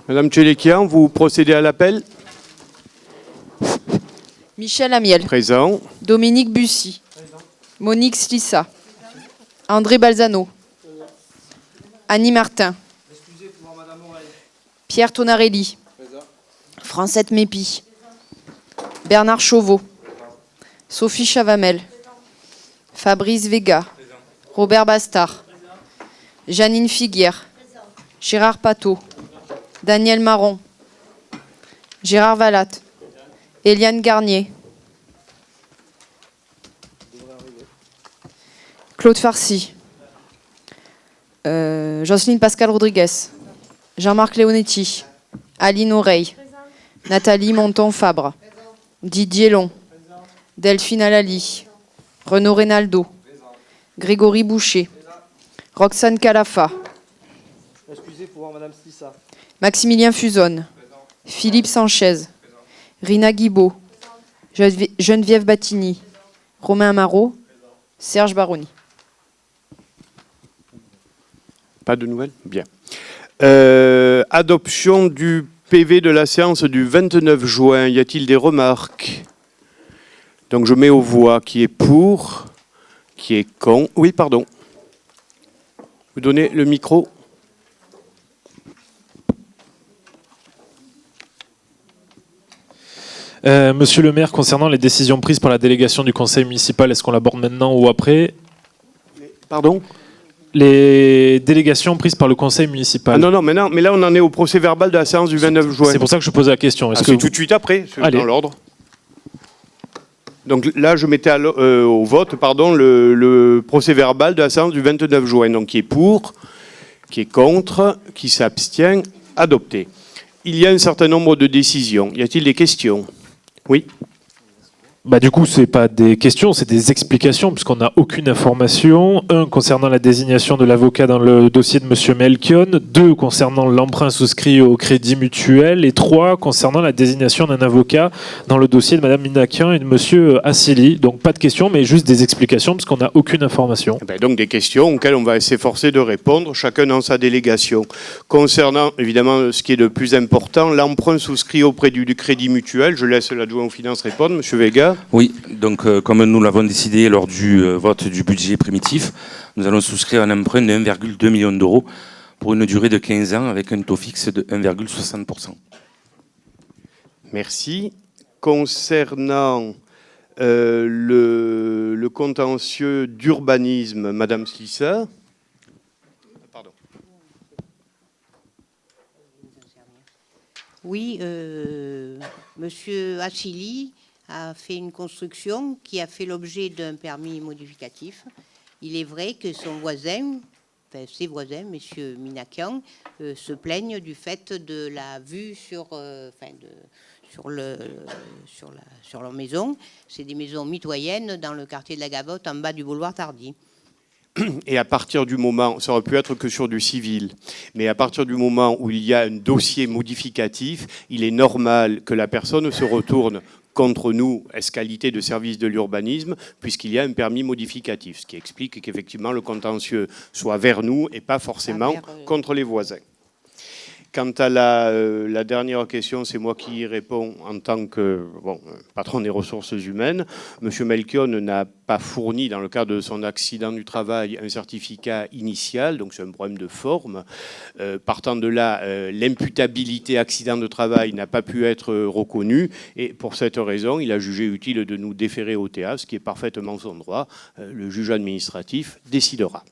Madame Tchélékian, vous procédez à l'appel? Michel Amiel. Présent. Dominique Bussy. Présent. Monique Slissa. André Balzano. Annie Martin. Pierre Tonarelli. Présent. Francette Mépi. Bernard Chauveau. Sophie Chavamel. Fabrice Vega. Présent. Robert Bastard. Présent. Janine Figuière. Présent. Gérard Pateau. Daniel Marron. Gérard Valatte. Eliane Garnier. Claude Farcy. Jocelyne Pascal Rodriguez. Jean-Marc Leonetti. Aline Oreille. Nathalie Monton-Fabre. Didier Long. Delphine Alali. Renaud Reynaldo. Grégory Boucher. Roxane Calafa. Excusez pour voir Madame Slissa. Maximilien Fusonne. Philippe Sanchez. Rina Guibaud. Geneviève Battini. Romain Marot. Serge Baroni. Pas de nouvelles? Bien. Adoption du PV de la séance du 29 juin. Y a-t-il des remarques? Donc je mets aux voix qui est pour, qui est contre. Oui, pardon. Vous donnez le micro. Monsieur le maire, concernant les décisions prises par la délégation du conseil municipal, est-ce qu'on l'aborde maintenant ou après? Pardon? Les délégations prises par le conseil municipal. Ah non, mais là on en est au procès verbal de la séance du 29 juin. C'est pour ça que je posais la question. C'est tout de suite après, c'est dans l'ordre. Donc là, je mettais au vote le procès verbal de la séance du 29 juin. Donc qui est pour, qui est contre, qui s'abstient, adopté. Il y a un certain nombre de décisions. Y a-t-il des questions? Oui. Du coup, ce n'est pas des questions, c'est des explications, puisqu'on n'a aucune information. 1, concernant la désignation de l'avocat dans le dossier de M. Melchion. 2, concernant l'emprunt souscrit au crédit mutuel. Et 3, concernant la désignation d'un avocat dans le dossier de Mme Minakian et de M. Assili. Donc pas de questions, mais juste des explications, parce qu'on n'a aucune information. Donc des questions auxquelles on va s'efforcer de répondre, chacun dans sa délégation. Concernant, évidemment, ce qui est le plus important, l'emprunt souscrit auprès du crédit mutuel, je laisse l'adjoint aux finances répondre. M. Vega. Oui, donc comme nous l'avons décidé lors du vote du budget primitif, nous allons souscrire un emprunt de 1,2 million d'euros pour une durée de 15 ans avec un taux fixe de 1,60%. Merci. Concernant le contentieux d'urbanisme, Madame Slissa. Pardon. Oui, Monsieur Assili a fait une construction qui a fait l'objet d'un permis modificatif. Il est vrai que son voisin, ses voisins, Messieurs Minakian, se plaignent du fait de la vue sur leur maison. C'est des maisons mitoyennes dans le quartier de la Gavotte, en bas du boulevard Tardy. Et à partir du moment, ça aurait pu être que sur du civil, mais à partir du moment où il y a un dossier modificatif, il est normal que la personne se retourne contre nous, qualité de service de l'urbanisme, puisqu'il y a un permis modificatif, ce qui explique qu'effectivement le contentieux soit vers nous et pas forcément contre les voisins. Quant à la dernière question, c'est moi qui y réponds en tant que patron des ressources humaines. Monsieur Melchion n'a pas fourni, dans le cadre de son accident du travail, un certificat initial, donc c'est un problème de forme. Partant de là, l'imputabilité accident de travail n'a pas pu être reconnue, et pour cette raison, il a jugé utile de nous déférer au TA, ce qui est parfaitement son droit. Le juge administratif décidera.